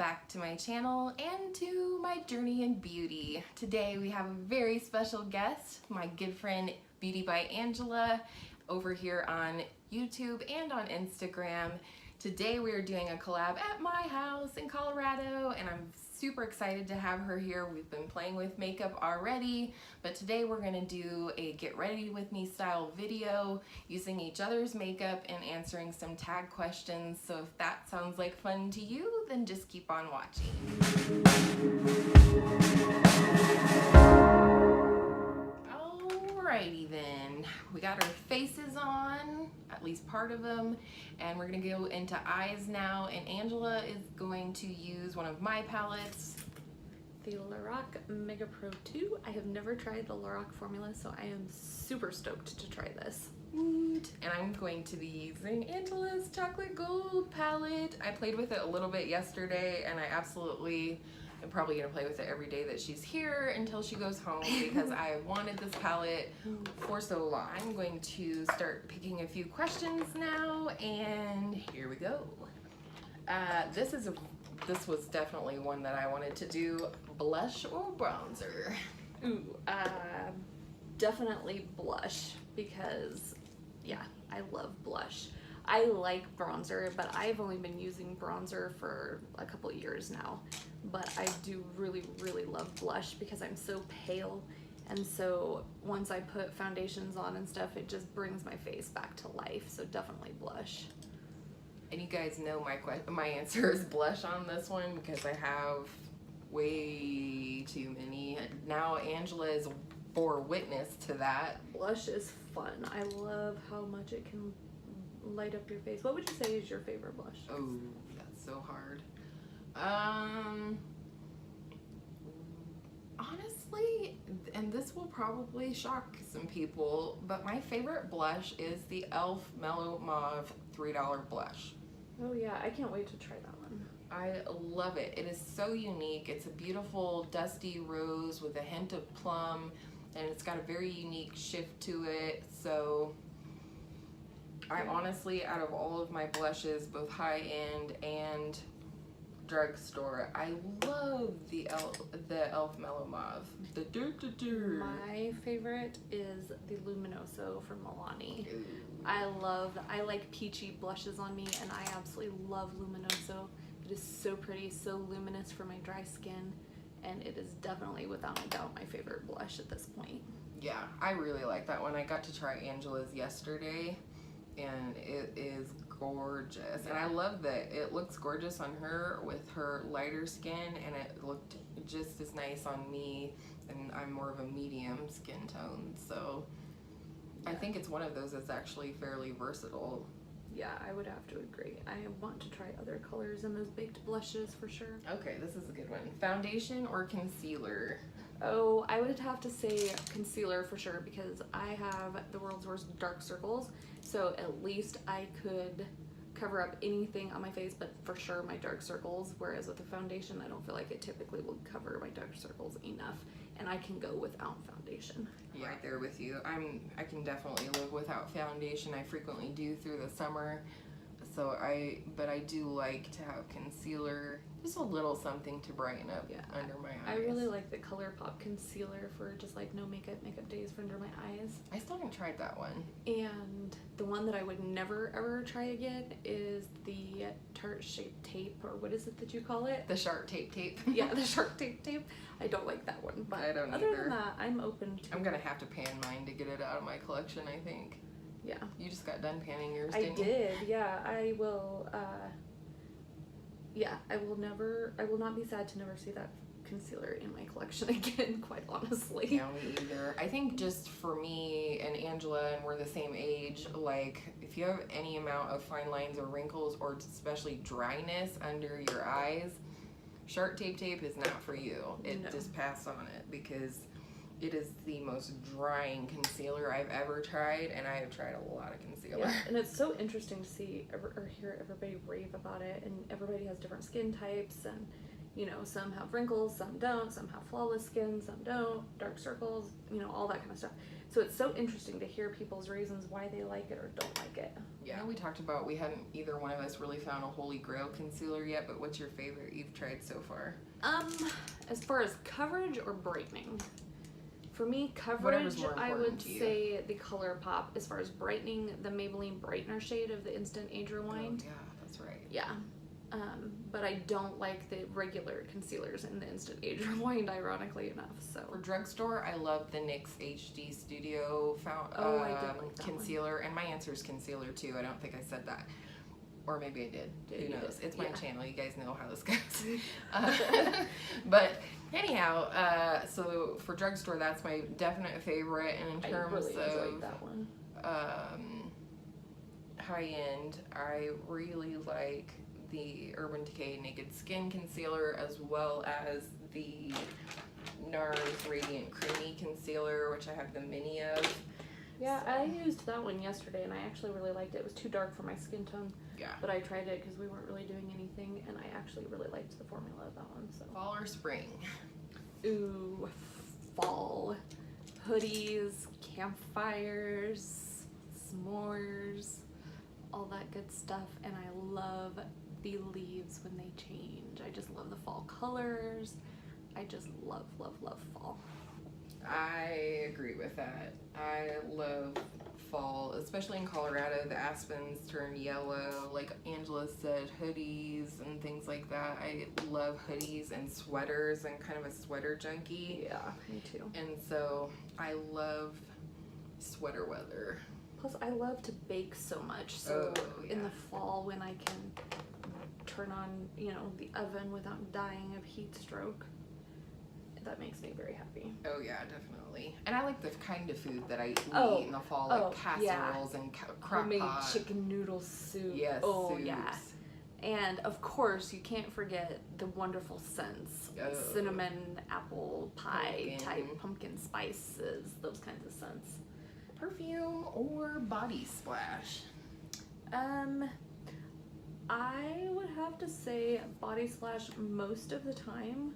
back to my channel and to my journey in beauty. Today we have a very special guest, my good friend Beauty by Angela over here on YouTube and on Instagram. Today we are doing a collab at my house in Colorado and I'm super excited to have her here. We've been playing with makeup already, but today we're gonna do a get ready with me style video using each other's makeup and answering some tag questions. So if that sounds like fun to you, then just keep on watching. Alrighty then, we got our faces on, at least part of them, and we're gonna go into eyes now, and Angela is going to use one of my palettes. The Lorac Mega Pro 2. I have never tried the Lorac formula, so I am super stoked to try this. And I'm going to be using Angela's Chocolate Gold palette. I played with it a little bit yesterday, and I absolutely am probably gonna play with it every day that she's here until she goes home because I wanted this palette for so long. I'm going to start picking a few questions now, and here we go. This was definitely one that I wanted to do. Blush or bronzer? Ooh, definitely blush because, yeah, I love blush. I like bronzer, but I've only been using bronzer for a couple years now. But I do really, really love blush because I'm so pale. And so once I put foundations on and stuff, it just brings my face back to life. So definitely blush. And you guys know my answer is blush on this one because I have way too many. Now Angela is bore witness to that. Blush is fun. I love how much it can light up your face. What would you say is your favorite blush? Oh, that's so hard. Honestly, and this will probably shock some people, but my favorite blush is the e.l.f. Mellow Mauve $3 blush. Oh yeah, I can't wait to try that one. I love it. It is so unique. It's a beautiful dusty rose with a hint of plum, and it's got a very unique shift to it. So I honestly, out of all of my blushes, both high-end and drugstore, I love the e.l.f. Mellow Mauve. My favorite is the Luminoso from Milani. I like peachy blushes on me, and I absolutely love Luminoso. It is so pretty, so luminous for my dry skin, and it is definitely, without a doubt, my favorite blush at this point. Yeah, I really like that one. I got to try Angela's yesterday, and it is gorgeous. And I love that it looks gorgeous on her with her lighter skin, and it looked just as nice on me, and I'm more of a medium skin tone, so I think it's one of those that's actually fairly versatile. Yeah, I would have to agree. I want to try other colors in those baked blushes for sure. Okay, this is a good one. Foundation or concealer? Oh, I would have to say concealer for sure because I have the world's worst dark circles, so at least I could cover up anything on my face, but for sure my dark circles, whereas with the foundation I don't feel like it typically will cover my dark circles enough, and I can go without foundation. Yeah, right there with you. I can definitely live without foundation. I frequently do through the summer, but I do like to have concealer, just a little something to brighten up under my eyes. I really like the ColourPop concealer for just like no makeup days for under my eyes. I still haven't tried that one. And the one that I would never ever try again is the Tarte Shape Tape, or what is it that you call it? The Shark Tape. Yeah, the Shark Tape. I don't like that one, but I don't other either. than that, I'm open to. I'm gonna have to pan mine to get it out of my collection, I think. Yeah. You just got done panning yours, didn't you? I did, yeah. I will, I will not be sad to never see that concealer in my collection again, quite honestly. No, me either. I think just for me and Angela, and we're the same age, like if you have any amount of fine lines or wrinkles or especially dryness under your eyes, Shark Tape is not for you. Just pass on it because it is the most drying concealer I've ever tried, and I have tried a lot of concealer. Yeah, and it's so interesting to see or hear everybody rave about it, and everybody has different skin types, and You know, some have wrinkles, some don't, some have flawless skin, some don't, dark circles, you know, all that kind of stuff. So it's so interesting to hear people's reasons why they like it or don't like it. Yeah, we talked about, we hadn't either one of us really found a holy grail concealer yet, but what's your favorite you've tried so far? As far as coverage or brightening, for me, Whatever's coverage, more I important would to you. say the ColourPop. As far as brightening, the Maybelline Brightener shade of the Instant Age Rewind. Oh, yeah, that's right. Yeah. But I don't like the regular concealers in the Instant Age Rewind, ironically enough. So For drugstore, I love the NYX HD Studio I did like that concealer, and my answer is concealer too. I don't think I said that. Or maybe I did. Who knows? It's my channel. You guys know how this goes. But anyhow, so for drugstore, that's my definite favorite. And in terms I really enjoyed of that one. high end, I really like the Urban Decay Naked Skin Concealer, as well as the NARS Radiant Creamy Concealer, which I have the mini of. Yeah, So- I used that one yesterday, and I actually really liked it. It was too dark for my skin tone, Yeah. but I tried it because we weren't really doing anything, and I actually really liked the formula of that one. So, Fall or spring? ooh, fall, hoodies, campfires, s'mores, all that good stuff, and I love the leaves when they change. I just love the fall colors. I just love, love, love fall. I agree with that. I love fall, especially in Colorado. The aspens turn yellow, like Angela said, hoodies and things like that. I love hoodies and sweaters. I'm kind of a sweater junkie. Yeah, me too. And so I love sweater weather. Plus, I love to bake so much. So in yeah. the fall, when I can turn on, you know, the oven without dying of heat stroke, that makes me very happy. Oh yeah, definitely. And I like the kind of food that I eat Oh, in the fall, like casseroles and crock Homemade pot. chicken noodle soup. Yes, Oh soups. yeah. And of course, you can't forget the wonderful scents. Oh. Cinnamon, apple pie Pumpkin. type, pumpkin spices, those kinds of scents. Perfume or body splash? I would have to say body splash most of the time,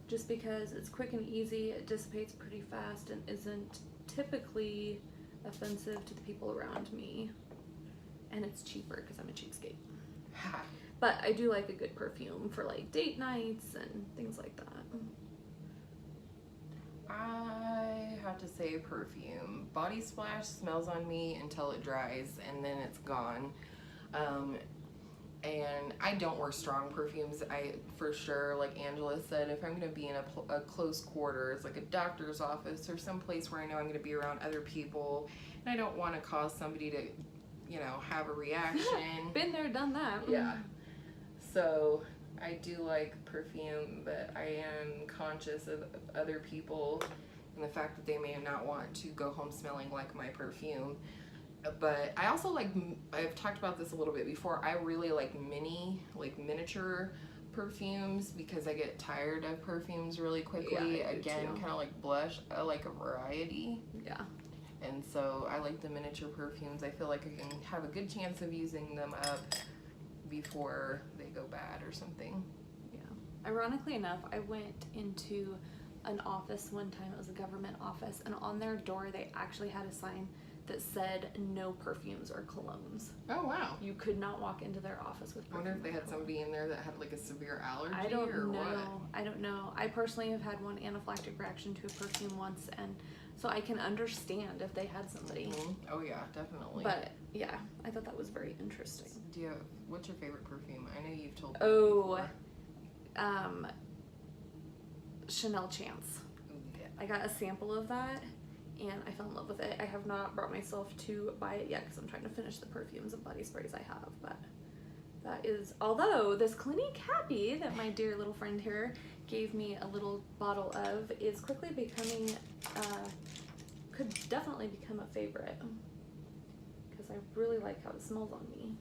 just because it's quick and easy, it dissipates pretty fast, and isn't typically offensive to the people around me. And it's cheaper because I'm a cheapskate. Ha. But I do like a good perfume for like date nights and things like that. I have to say perfume. Body splash smells on me until it dries, and then it's gone. And I don't wear strong perfumes. I, for sure, like Angela said, if I'm going to be in a close quarters, like a doctor's office or someplace where I know I'm going to be around other people, and I don't want to cause somebody to, you know, have a reaction. Been there, done that. Yeah. So I do like perfume, but I am conscious of other people and the fact that they may not want to go home smelling like my perfume. But I also like, I've talked about this a little bit before, I really like miniature perfumes because I get tired of perfumes really quickly. Yeah, I do Again, too. kind of like blush, I like a variety. Yeah. And so I like the miniature perfumes. I feel like I can have a good chance of using them up before they go bad or something. Yeah. Ironically enough, I went into an office one time. It was a government office, and on their door they actually had a sign that said no perfumes or colognes. Oh wow. You could not walk into their office with I perfume. wonder if they or had cologne. somebody in there that had like a severe allergy I don't or know. what. I don't know. I personally have had one anaphylactic reaction to a perfume once, and so I can understand if they had somebody. Mhm. Oh yeah, definitely. But yeah, I thought that was very interesting. What's your favorite perfume? I know you've told me Oh, before. Chanel Chance. Ooh, yeah. I got a sample of that, and I fell in love with it. I have not brought myself to buy it yet because I'm trying to finish the perfumes and body sprays I have, but that is, although this Clinique Happy that my dear little friend here gave me a little bottle of is quickly becoming, could definitely become a favorite because I really like how it smells on me.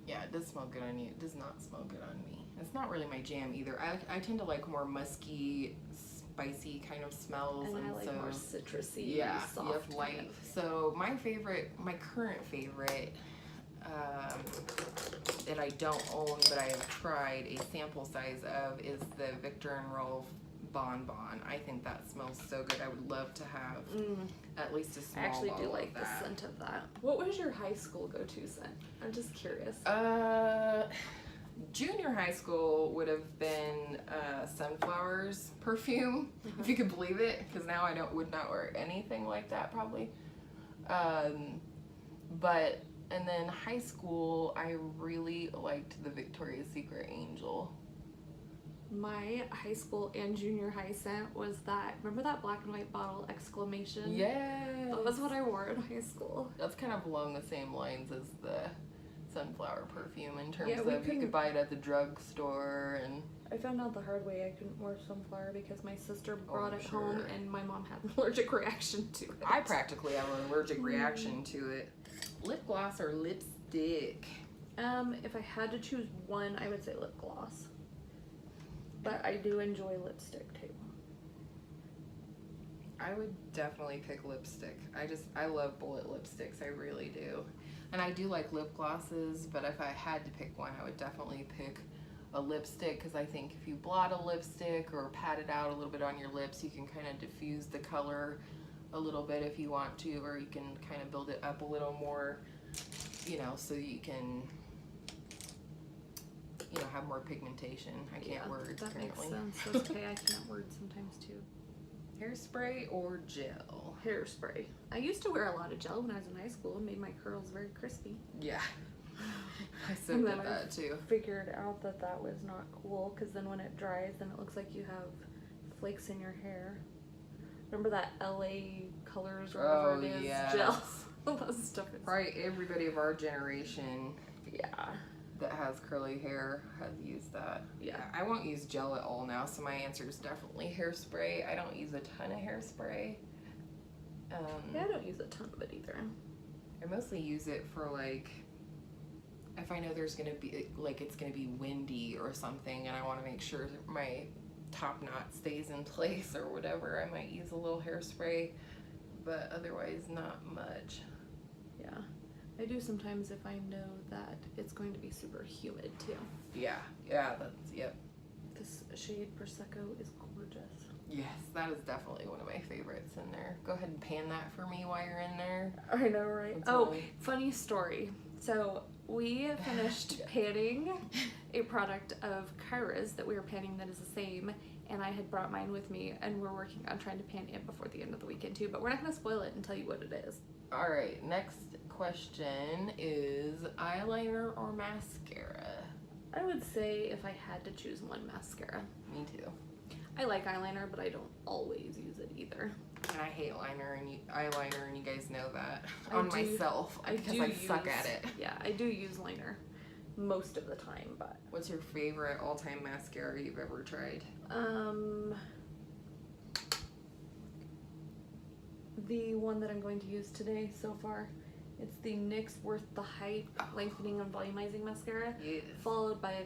Yeah, it does smell good on you. It does not smell good on me. It's not really my jam either. I tend to like more musky, spicy kind of smells, And I like so more citrusy, yeah, soft yep, light. kind of. So my current favorite, that I don't own, but I have tried a sample size of, is the Victor and Rolf Bonbon. I think that smells so good. I would love to have at least a small I actually do bottle like of that. the scent of that. What was your high school go-to scent? I'm just curious. Junior high school would have been Sunflowers perfume, if you could believe it, because now I would not wear anything like that probably. But and then high school, I really liked the Victoria's Secret Angel. My high school and junior high scent was that, remember that black and white bottle exclamation? Yes. That was what I wore in high school. That's kind of along the same lines as the Sunflower perfume in terms Yeah, of you could buy it at the drugstore and... I found out the hard way I couldn't wear Sunflower because my sister brought it sure. home and my mom had an allergic reaction to it. I practically have an allergic reaction to it. Lip gloss or lipstick? If I had to choose one, I would say lip gloss. But I do enjoy lipstick too. I would definitely pick lipstick. I love bullet lipsticks, I really do. And I do like lip glosses, but if I had to pick one, I would definitely pick a lipstick, because I think if you blot a lipstick or pat it out a little bit on your lips, you can kind of diffuse the color a little bit if you want to, or you can kind of build it up a little more, you know, so you can, you know, have more pigmentation. I can't words that apparently. makes sense. That's okay, I can't word sometimes too. Hairspray or gel? Hairspray. I used to wear a lot of gel when I was in high school. It made my curls very crispy. Yeah. I so And did then that too. Figured out that that was not cool, because then when it dries, then it looks like you have flakes in your hair. Remember that LA Colors or whatever it is? Yes. Gel. That stuff is... Probably everybody of our generation Yeah. that has curly hair has used that. Yeah. I won't use gel at all now, so my answer is definitely hairspray. I don't use a ton of hairspray. Yeah, I don't use a ton of it either. I mostly use it for like, if I know there's gonna be, like it's gonna be windy or something and I wanna make sure that my top knot stays in place or whatever, I might use a little hairspray, but otherwise not much. Yeah. I do sometimes if I know that it's going to be super humid too. Yeah, that's, yep. This shade Prosecco is gorgeous. Yes, that is definitely one of my favorites in there. Go ahead and pan that for me while you're in there. I know, right? That's Oh, really... funny story. So we finished panning a product of Kyra's that we were panning that is the same, and I had brought mine with me, and we're working on trying to pan it before the end of the weekend too, but we're not going to spoil it and tell you what it is. All right, next question is eyeliner or mascara? I would say if I had to choose one, mascara. Me too. I like eyeliner, but I don't always use it either. And I hate eyeliner and you guys know that I on do- myself because I suck at it. Yeah, I do use liner most of the time, but What's your favorite all-time mascara you've ever tried? the one that I'm going to use today so far, it's the NYX Worth the Hype Lengthening and Volumizing Mascara, Yes. followed by a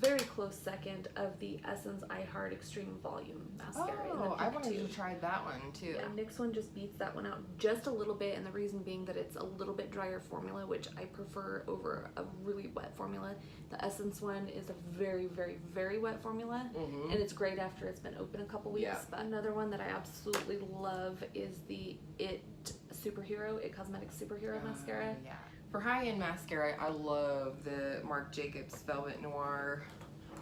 very close second of the Essence I Heart Extreme Volume Mascara. in the Oh, I pink wanted tube. to try that one too. Yeah, NYX one just beats that one out just a little bit, and the reason being that it's a little bit drier formula, which I prefer over a really wet formula. The Essence one is a very, very, very wet formula, Mhm. and it's great after it's been open a couple weeks. Yeah. But another one that I absolutely love is the It Cosmetics Superhero Mascara. Yeah. For high-end mascara, I love the Marc Jacobs Velvet Noir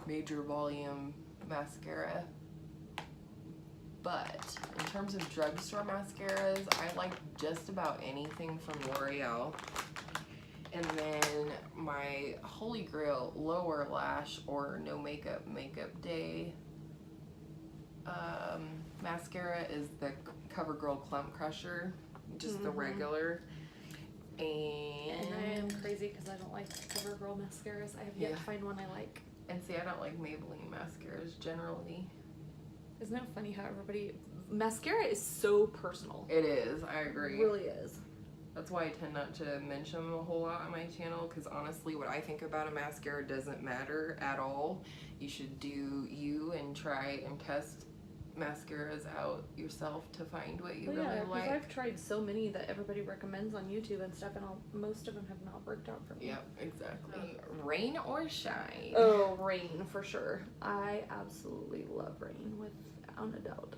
Major Volume Mascara. But in terms of drugstore mascaras, I like just about anything from L'Oreal. And then my holy grail lower lash or no makeup day mascara is the CoverGirl Clump Crusher, just the regular. And I am crazy because I don't like CoverGirl mascaras. I have yet to find one I like. And see, I don't like Maybelline mascaras generally. Isn't it funny how mascara is so personal? It is, I agree. It really is. That's why I tend not to mention them a whole lot on my channel, because honestly, what I think about a mascara doesn't matter at all. You should do you and try and test mascaras out yourself to find what you Well, really yeah, because like. I've tried so many that everybody recommends on YouTube and stuff, and most of them have not worked out for me. Yep, exactly. Rain or shine? Oh, rain for sure. I absolutely love rain without a doubt.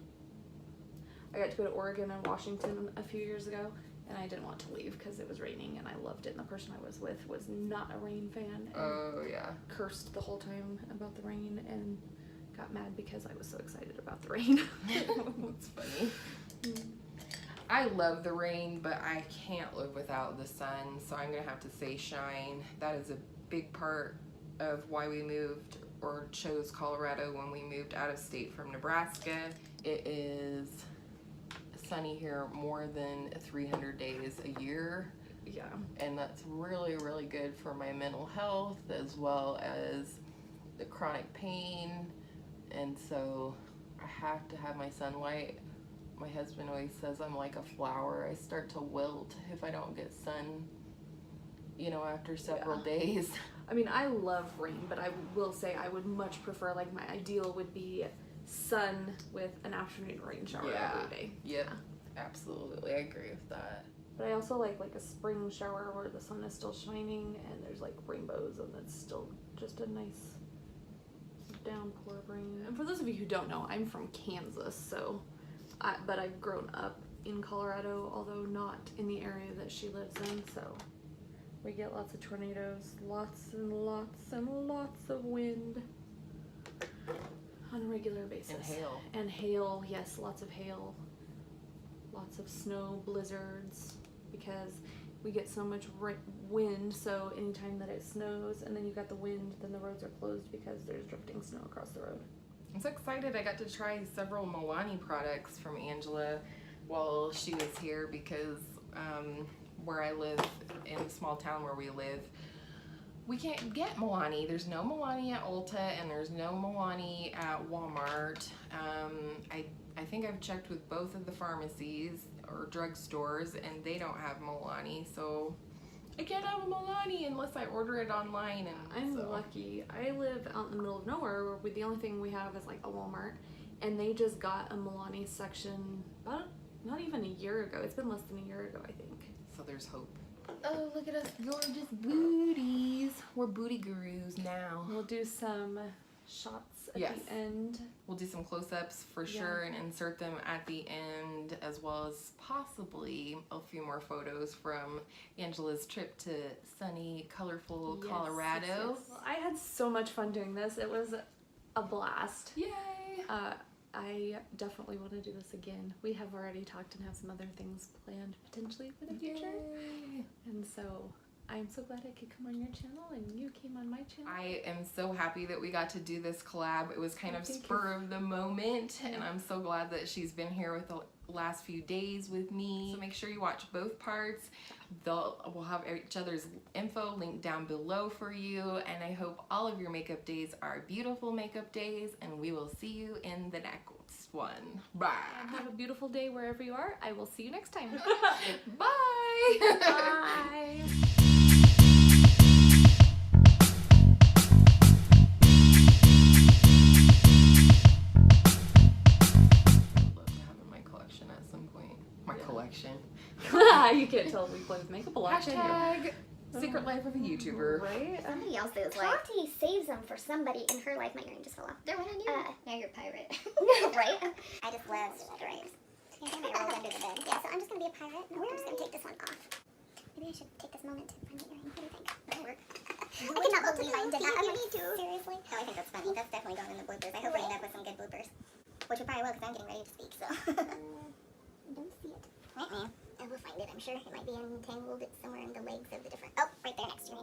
I got to go to Oregon and Washington a few years ago, and I didn't want to leave because it was raining, and I loved it. And the person I was with was not a rain fan. And Oh yeah. cursed the whole time about the rain and got mad because I was so excited about the rain. That's funny. I love the rain, but I can't live without the sun, so I'm gonna have to say shine. That is a big part of why we moved or chose Colorado when we moved out of state from Nebraska. It is sunny here more than 300 days a year. Yeah. And that's really, really good for my mental health as well as the chronic pain. And so I have to have my sunlight. My husband always says I'm like a flower. I start to wilt if I don't get sun, you know, after several days. I mean, I love rain, but I will say I would much prefer, like, my ideal would be sun with an afternoon rain shower every day. Yep, absolutely. I agree with that. But I also like a spring shower where the sun is still shining and there's like rainbows and it's still just a nice downpour of rain. And for those of you who don't know, I'm from Kansas, so but I've grown up in Colorado, although not in the area that she lives in, so we get lots of tornadoes, lots and lots and lots of wind on a regular basis. And hail. And hail, yes, lots of hail. Lots of snow, blizzards, because we get so much wind, so anytime that it snows and then you got the wind, then the roads are closed because there's drifting snow across the road. I'm so excited. I got to try several Milani products from Angela while she was here because where I live, in the small town where we live, we can't get Milani. There's no Milani at Ulta and there's no Milani at Walmart. I think I've checked with both of the pharmacies or drugstores and they don't have Milani, so I can't have a Milani unless I order it online. And I'm lucky. I live out in the middle of nowhere where the only thing we have is like a Walmart, and they just got a Milani section about not even a year ago. It's been less than a year ago, I think. So there's hope. Oh, look at us gorgeous booties. We're booty gurus now. We'll do some shots at the end. We'll do some close-ups for sure and insert them at the end, as well as possibly a few more photos from Angela's trip to sunny, colorful Colorado. Yes. Well, I had so much fun doing this. It was a blast. Yay! I definitely want to do this again. We have already talked and have some other things planned potentially for the future. Yay. And so I'm so glad I could come on your channel and you came on my channel. I am so happy that we got to do this collab. It was kind of spur of the moment, and I'm so glad that she's been here with the last few days with me. So make sure you watch both parts. We'll have each other's info linked down below for you, and I hope all of your makeup days are beautiful makeup days, and we will see you in the next one. Bye. And have a beautiful day wherever you are. I will see you next time. Bye. Bye. Collection. You can't tell we play with makeup a lot. Hashtag secret life of a YouTuber. Right? Somebody else's Tati saves them for somebody in her life. My earring just fell off. They're one on you. Now you're a pirate. Right? I just love stripes. Yeah, I rolled under the bed. Yeah, so I'm just gonna be a pirate. No, I'm just gonna take this one off. Maybe I should take this moment to find the earring. What do you think? That'll work. I cannot believe I did that. You need to. Seriously? No, I think that's funny. That's definitely going in the bloopers. I hope we end up with some good bloopers. Which we probably will, because I'm getting ready to speak, so. I don't see it. I will find it, I'm sure. It might be entangled somewhere in the legs of the different... Oh, right there next to me.